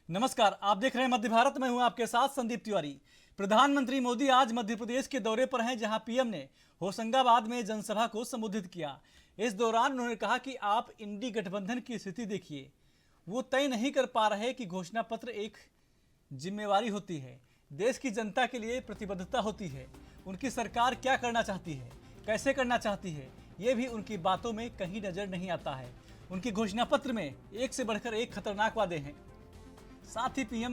नमस्कार, आप देख रहे हैं मध्य भारत में। हूं आपके साथ संदीप तिवारी। प्रधानमंत्री मोदी आज मध्य प्रदेश के दौरे पर हैं, जहां पीएम ने होशंगाबाद में जनसभा को संबोधित किया। इस दौरान उन्होंने कहा कि आप इंडी गठबंधन की स्थिति देखिए, वो तय नहीं कर पा रहे कि घोषणा पत्र एक जिम्मेवारी होती है, देश की जनता के लिए प्रतिबद्धता होती है। उनकी सरकार क्या करना चाहती है, कैसे करना चाहती है, ये भी उनकी बातों में कहीं नजर नहीं आता है। उनकी घोषणा पत्र में एक से बढ़कर एक खतरनाक वादे हैं। साथ ही पीएम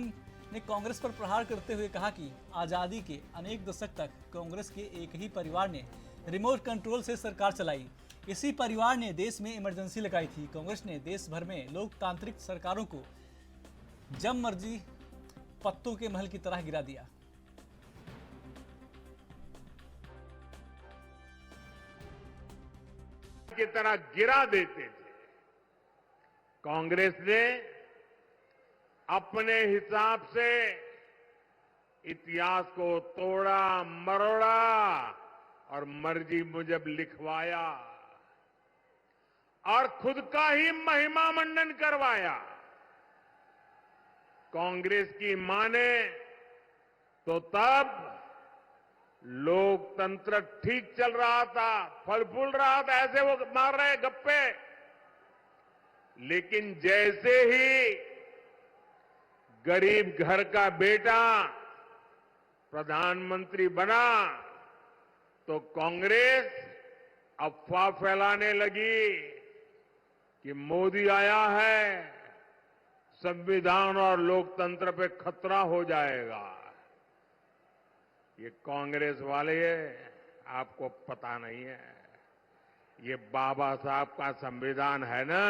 ने कांग्रेस पर प्रहार करते हुए कहा कि आज़ादी के अनेक दशक तक कांग्रेस के एक ही परिवार ने रिमोट कंट्रोल से सरकार चलाई। इसी परिवार ने देश में इमरजेंसी लगाई थी। कांग्रेस ने देश भर में लोकतांत्रिक सरकारों को जब मर्जी पत्तों के महल की तरह गिरा दिया। की तरह गिरा देते थे। कांग्रेस ने अपने हिसाब से इतिहास को तोड़ा मरोड़ा और मर्जी मुजब लिखवाया और खुद का ही महिमा मंडन करवाया। कांग्रेस की माने तो तब लोकतंत्र ठीक चल रहा था, फल फूल रहा था, ऐसे वो मार रहे गप्पे। लेकिन जैसे ही गरीब घर का बेटा प्रधानमंत्री बना तो कांग्रेस अफवाह फैलाने लगी कि मोदी आया है, संविधान और लोकतंत्र पे खतरा हो जाएगा। ये कांग्रेस वाले आपको पता नहीं है, ये बाबा साहब का संविधान है ना,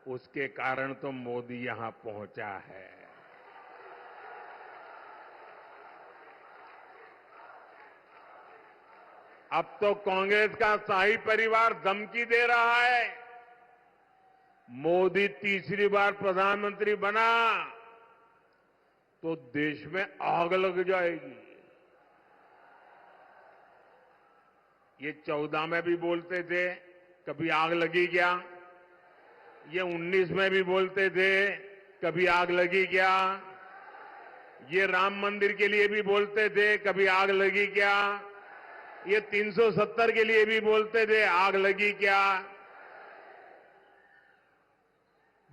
उसके कारण तो मोदी यहां पहुंचा है। अब तो कांग्रेस का शाही परिवार धमकी दे रहा है, मोदी तीसरी बार प्रधानमंत्री बना तो देश में आग लग जाएगी। ये 14 में भी बोलते थे, कभी आग लगी क्या? ये 19 में भी बोलते थे, कभी आग लगी क्या? ये राम मंदिर के लिए भी बोलते थे, कभी आग लगी क्या? ये 370 के लिए भी बोलते थे, आग लगी क्या?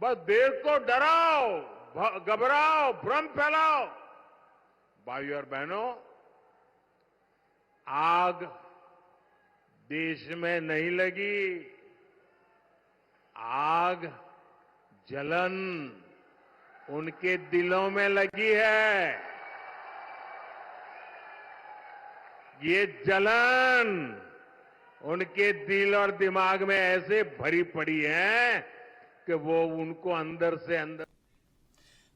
बस देश को डराओ, घबराओ, भ्रम फैलाओ। भाइयों और बहनों, आग देश में नहीं लगी, आग जलन उनके दिलों में लगी है। ये जलन उनके दिल और दिमाग में ऐसे भरी पड़ी है कि वो उनको अंदर से अंदर।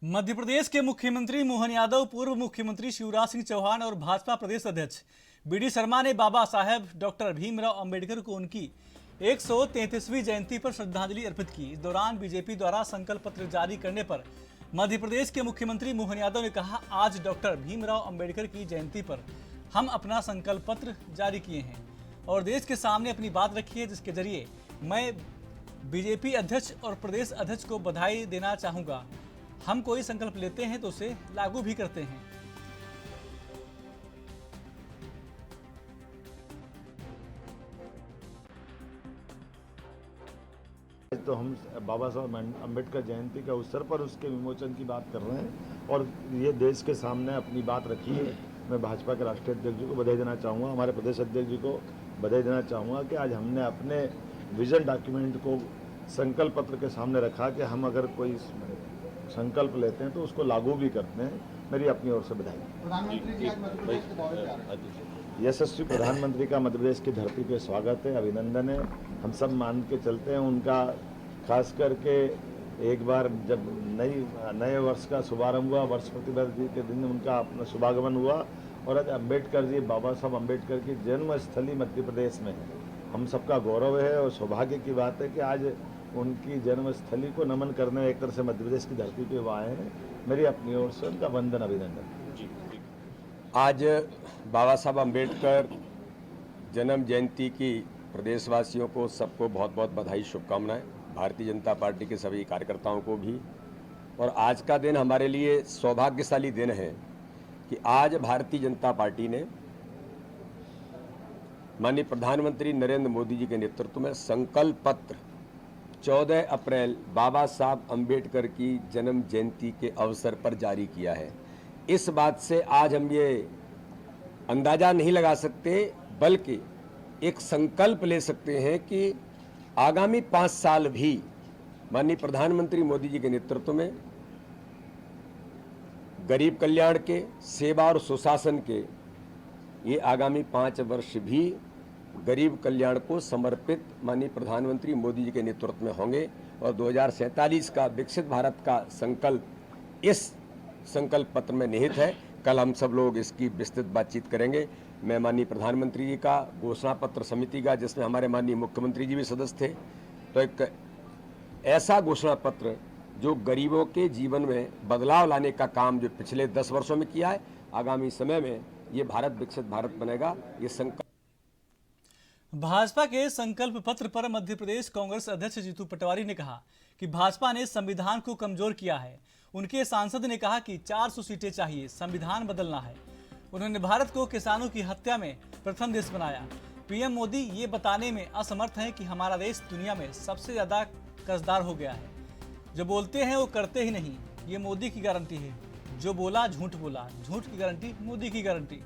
मध्य प्रदेश के मुख्यमंत्री मोहन यादव, पूर्व मुख्यमंत्री शिवराज सिंह चौहान और भाजपा प्रदेश अध्यक्ष बीडी शर्मा ने बाबा साहेब डॉक्टर भीमराव अंबेडकर को उनकी 133वीं जयंती पर श्रद्धांजलि अर्पित की। इस दौरान बीजेपी द्वारा संकल्प पत्र जारी करने पर मध्य प्रदेश के मुख्यमंत्री मोहन यादव ने कहा, आज डॉक्टर भीमराव अंबेडकर की जयंती पर हम अपना संकल्प पत्र जारी किए हैं और देश के सामने अपनी बात रखी है, जिसके जरिए मैं बीजेपी अध्यक्ष और प्रदेश अध्यक्ष को बधाई देना चाहूंगा। हम कोई संकल्प लेते हैं तो उसे लागू भी करते हैं। तो हम बाबा साहब अम्बेडकर जयंती के अवसर पर उसके विमोचन की बात कर रहे हैं और ये देश के सामने अपनी बात रखी है। मैं भाजपा के राष्ट्रीय अध्यक्ष जी को बधाई देना चाहूँगा, हमारे प्रदेश अध्यक्ष जी को बधाई देना चाहूँगा कि आज हमने अपने विजन डॉक्यूमेंट को संकल्प पत्र के सामने रखा कि हम अगर कोई संकल्प लेते हैं तो उसको लागू भी करते हैं। मेरी अपनी ओर से बधाई। प्रधानमंत्री जी आज मध्य प्रदेश के दौरे पे आ रहे हैं। यशस्वी प्रधानमंत्री का मध्य प्रदेश की धरती पे स्वागत है, अभिनंदन है। हम सब मान के चलते हैं उनका, खास करके एक बार जब नए वर्ष का शुभारंभ हुआ, वर्ष प्रतिवर्ष के दिन उनका अपना शुभागमन हुआ और आज अम्बेडकर जी, बाबा साहब अम्बेडकर की जन्मस्थली मध्य प्रदेश में है। हम सबका गौरव है और सौभाग्य की बात है कि आज उनकी जन्मस्थली को नमन करने एक तरह से मध्य प्रदेश की धरती पे वो आए हैं। मेरी अपनी ओर से उनका वंदन, अभिनंदन। आज बाबा साहब अम्बेडकर जन्म जयंती की प्रदेशवासियों को सबको बहुत बहुत बधाई, शुभकामनाएं। भारतीय जनता पार्टी के सभी कार्यकर्ताओं को भी। और आज का दिन हमारे लिए सौभाग्यशाली दिन है कि आज भारतीय जनता पार्टी ने माननीय प्रधानमंत्री नरेंद्र मोदी जी के नेतृत्व में संकल्प पत्र 14 अप्रैल बाबा साहब अम्बेडकर की जन्म जयंती के अवसर पर जारी किया है। इस बात से आज हम ये अंदाजा नहीं लगा सकते, बल्कि एक संकल्प ले सकते हैं कि आगामी 5 साल भी माननीय प्रधानमंत्री मोदी जी के नेतृत्व में गरीब कल्याण के, सेवा और सुशासन के ये आगामी 5 वर्ष भी गरीब कल्याण को समर्पित माननीय प्रधानमंत्री मोदी जी के नेतृत्व में होंगे। और 2047 का विकसित भारत का संकल्प इस संकल्प पत्र में निहित है। कल हम सब लोग इसकी विस्तृत बातचीत करेंगे। मैं माननीय प्रधानमंत्री जी का घोषणा पत्र समिति का, जिसमें हमारे माननीय मुख्यमंत्री जी भी सदस्य थे, तो एक ऐसा घोषणा पत्र जो गरीबों के जीवन में बदलाव लाने का काम जो पिछले 10 वर्षों में किया है, आगामी समय में ये भारत विकसित भारत बनेगा। ये संकल्प भाजपा के संकल्प पत्र पर मध्य प्रदेश कांग्रेस अध्यक्ष जीतू पटवारी ने कहा कि भाजपा ने संविधान को कमजोर किया है। उनके सांसद ने कहा कि 400 सीटें चाहिए, संविधान बदलना है। उन्होंने भारत को किसानों की हत्या में प्रथम देश बनाया। पीएम मोदी ये बताने में असमर्थ हैं कि हमारा देश दुनिया में सबसे ज्यादा कर्जदार हो गया है। जो बोलते हैं वो करते ही नहीं, ये मोदी की गारंटी है। जो बोला झूठ बोला, झूठ की गारंटी मोदी की गारंटी।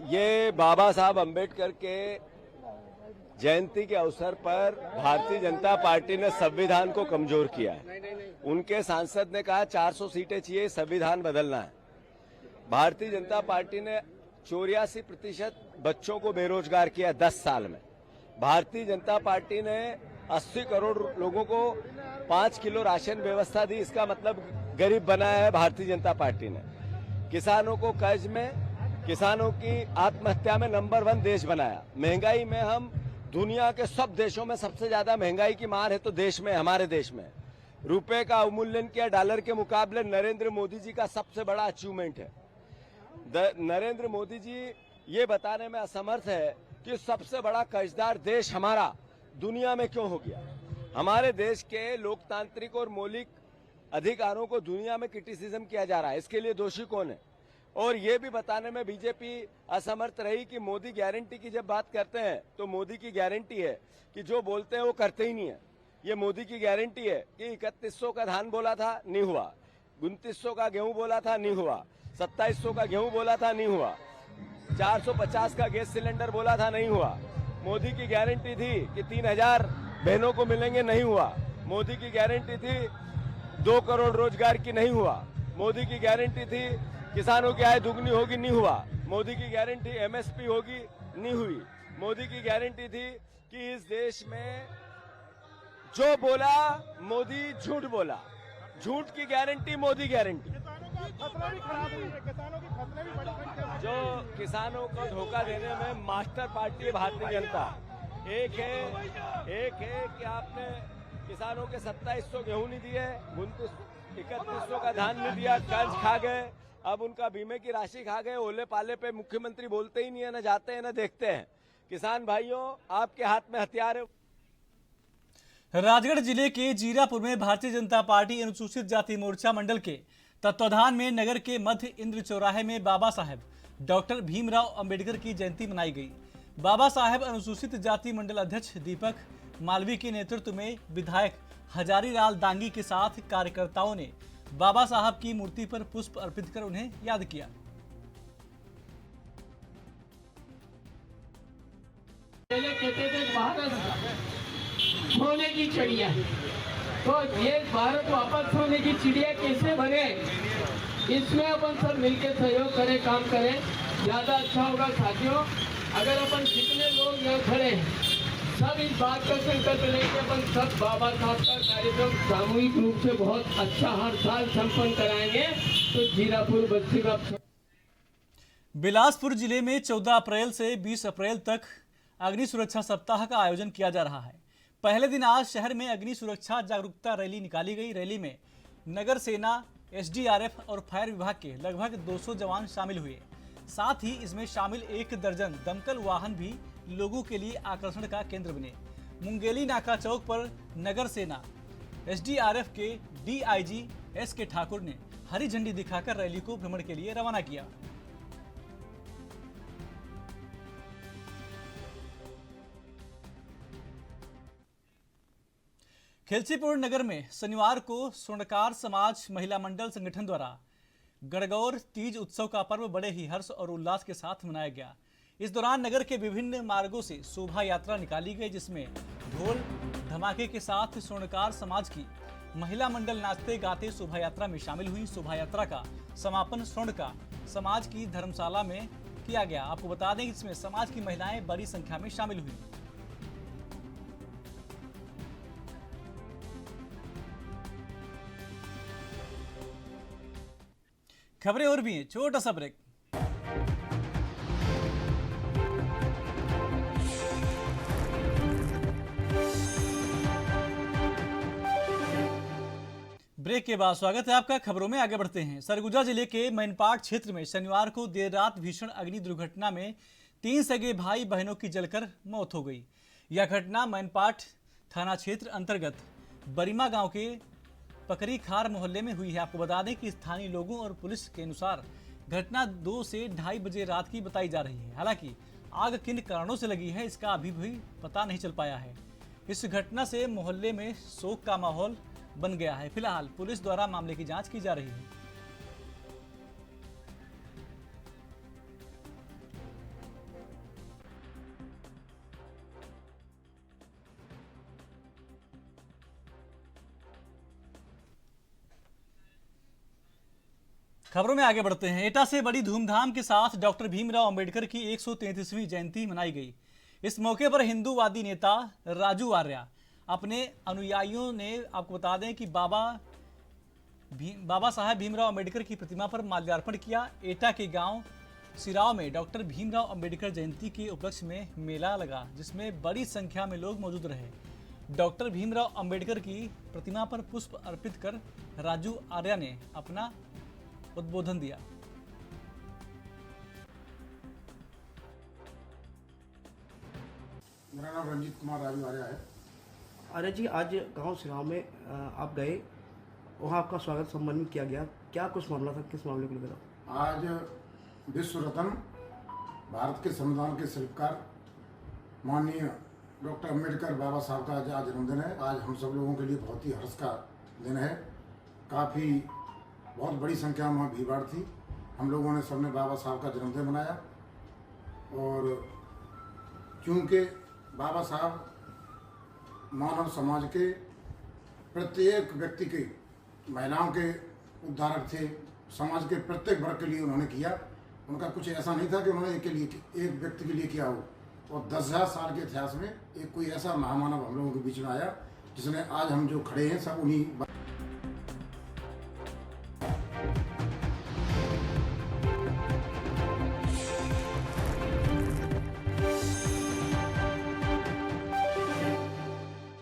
ये बाबा साहब अम्बेडकर के जयंती के अवसर पर भारतीय जनता पार्टी ने संविधान को कमजोर किया है। उनके सांसद ने कहा 400 सीटें चाहिए, संविधान बदलना है। भारतीय जनता पार्टी ने 84% बच्चों को बेरोजगार किया 10 साल में। भारतीय जनता पार्टी ने 80 करोड़ लोगों को 5 किलो राशन व्यवस्था दी। इसका मतलब गरीब बनाया है भारतीय जनता पार्टी ने। किसानों को कर्ज में, किसानों की आत्महत्या में नंबर 1 देश बनाया। महंगाई में हम दुनिया के सब देशों में सबसे ज्यादा महंगाई की मार है तो देश में, हमारे देश में रुपए का अवमूल्यन किया डॉलर के मुकाबले। नरेंद्र मोदी जी का सबसे बड़ा अचीवमेंट है। नरेंद्र मोदी जी ये बताने में असमर्थ है कि सबसे बड़ा कर्जदार देश हमारा दुनिया में क्यों हो गया। हमारे देश के लोकतांत्रिक और मौलिक अधिकारों को दुनिया में क्रिटिसिज्म किया जा रहा है। इसके लिए दोषी कौन है? और ये भी बताने में बीजेपी असमर्थ रही कि मोदी गारंटी की जब बात करते हैं तो मोदी की गारंटी है कि जो बोलते हैं वो करते ही नहीं है। ये मोदी की गारंटी है कि 3100 का धान बोला था, नहीं हुआ। 2900 का गेहूं बोला था, नहीं हुआ। 2700 का गेहूं बोला था, नहीं हुआ। 450 का गैस सिलेंडर बोला था, नहीं हुआ। मोदी की गारंटी थी कि 3000 बहनों को मिलेंगे, नहीं हुआ। मोदी की गारंटी थी 2 करोड़ रोजगार की, नहीं हुआ। मोदी की गारंटी थी किसानों की आय दुगनी होगी, नहीं हुआ। मोदी की गारंटी एमएसपी होगी, नहीं हुई। मोदी की गारंटी थी कि इस देश में जो बोला मोदी झूठ बोला। झूठ की गारंटी मोदी गारंटी। जो किसानों को धोखा देने में मास्टर पार्टी है भारतीय जनता। एक है कि आपने किसानों के 2700 गेहूं नहीं दिए, 3100 का धान नहीं दिया, कर्ज खा गए। अब उनका बीमे की राशि खा गए। ओले पाले पे मुख्यमंत्री बोलते ही नहीं है, ना जाते हैं ना देखते हैं। किसान भाइयों, आपके हाथ में हथियार है। राजगढ़ जिले के जीरापुर में भारतीय जनता पार्टी अनुसूचित जाति मोर्चा मंडल के तत्वाधान में नगर के मध्य इंद्र चौराहे में बाबा साहेब डॉक्टर भीमराव अंबेडकर की जयंती मनाई गई। बाबा साहेब अनुसूचित जाति मंडल अध्यक्ष दीपक मालवीय के नेतृत्व में विधायक हजारीलाल दांगी के साथ कार्यकर्ताओं ने बाबा साहब की मूर्ति पर पुष्प अर्पित कर उन्हें याद किया। पहले कहते थे भारत सोने की चिड़िया, तो ये भारत वापस सोने की चिड़िया कैसे बने, इसमें अपन सब मिलकर सहयोग करें, काम करें, ज्यादा अच्छा होगा। साथियों, अगर अपन जितने लोग यहाँ खड़े हैं सब इस बात का संकल्प लें कि अपन सब बाबा साहब का कार्यक्रम सामूहिक रूप से बहुत अच्छा हर साल संपन्न कराएंगे, तो जीरापुर बस्ती का। बिलासपुर जिले में 14 अप्रैल से 20 अप्रैल तक अग्नि सुरक्षा सप्ताह का आयोजन किया जा रहा है। पहले दिन आज शहर में अग्नि सुरक्षा जागरूकता रैली निकाली गई। रैली में नगर सेना, एसडीआरएफ और फायर विभाग के लगभग 200 जवान शामिल हुए। साथ ही इसमें शामिल 1 दर्जन दमकल वाहन भी लोगों के लिए आकर्षण का केंद्र बने। मुंगेली नाका चौक पर नगर सेना, एसडीआरएफ के डीआईजी एस.के. ठाकुर ने हरी झंडी दिखाकर रैली को भ्रमण के लिए रवाना किया। खिलचीपुर नगर में शनिवार को स्वर्णकार समाज महिला मंडल संगठन द्वारा गणगौर तीज उत्सव का पर्व बड़े ही हर्ष और उल्लास के साथ मनाया गया। इस दौरान नगर के विभिन्न मार्गों से शोभा यात्रा निकाली गई, जिसमें ढोल धमाके के साथ स्वर्णकार समाज की महिला मंडल नाचते गाते शोभा यात्रा में शामिल हुई। शोभा यात्रा का समापन स्वर्णकार समाज की धर्मशाला में किया गया। आपको बता दें कि इसमें समाज की महिलाएं बड़ी संख्या में शामिल हुई। खबरें और भी हैं, छोटा सा ब्रेक। ब्रेक के बाद स्वागत है आपका। खबरों में आगे बढ़ते हैं। सरगुजा जिले के मैनपाट क्षेत्र में शनिवार को देर रात भीषण अग्नि दुर्घटना में 3 सगे भाई बहनों की जलकर मौत हो गई। यह घटना मैनपाट थाना क्षेत्र अंतर्गत बरीमा गांव के पकरी खार मोहल्ले में हुई है। आपको बता दें कि स्थानीय लोगों और पुलिस के अनुसार घटना 2 से 2:30 बजे रात की बताई जा रही है। हालांकि आग किन कारणों से लगी है इसका अभी भी पता नहीं चल पाया है। इस घटना से मोहल्ले में शोक का माहौल बन गया है। फिलहाल पुलिस द्वारा मामले की जांच की जा रही है। खबरों में आगे बढ़ते हैं। एटा से बड़ी धूमधाम के साथ डॉक्टर भीमराव अंबेडकर की 133वीं जयंती मनाई गई। इस मौके पर हिंदूवादी नेता राजू आर्या अपने अनुयायियों ने, आपको बता दें कि बाबा साहेब भीमराव अंबेडकर की प्रतिमा पर माल्यार्पण किया। एटा के गांव सिराव में डॉक्टर भीमराव अंबेडकर जयंती के उपलक्ष्य में मेला लगा, जिसमें बड़ी संख्या में लोग मौजूद रहे। डॉक्टर भीमराव अंबेडकर की प्रतिमा पर पुष्प अर्पित कर राजू आर्या ने अपना उद्बोधन दिया। मेरा नाम रंजीत कुमार राजू आर्या है। आर्या जी, आज गांव सिराव में आप गए, वहाँ आपका स्वागत सम्मान किया गया, क्या कुछ मामला था, किस मामले को लेकर? आज विश्व रत्न भारत के संविधान के शिल्पकार माननीय डॉक्टर अंबेडकर बाबा साहब का आज जन्मदिन है। आज हम सब लोगों के लिए बहुत ही हर्ष का दिन है। काफ़ी बहुत बड़ी संख्या में भीड़ थी। हम लोगों ने सबने बाबा साहब का जन्मदिन मनाया और क्योंकि बाबा साहब मानव समाज के प्रत्येक व्यक्ति के, महिलाओं के उद्धारक थे। समाज के प्रत्येक वर्ग के लिए उन्होंने किया। उनका कुछ ऐसा नहीं था कि उन्होंने एक व्यक्ति के लिए किया हो। और 10,000 साल के इतिहास में एक कोई ऐसा महामानव हम लोगों के बीच में आया जिसने आज हम जो खड़े हैं सब उन्हीं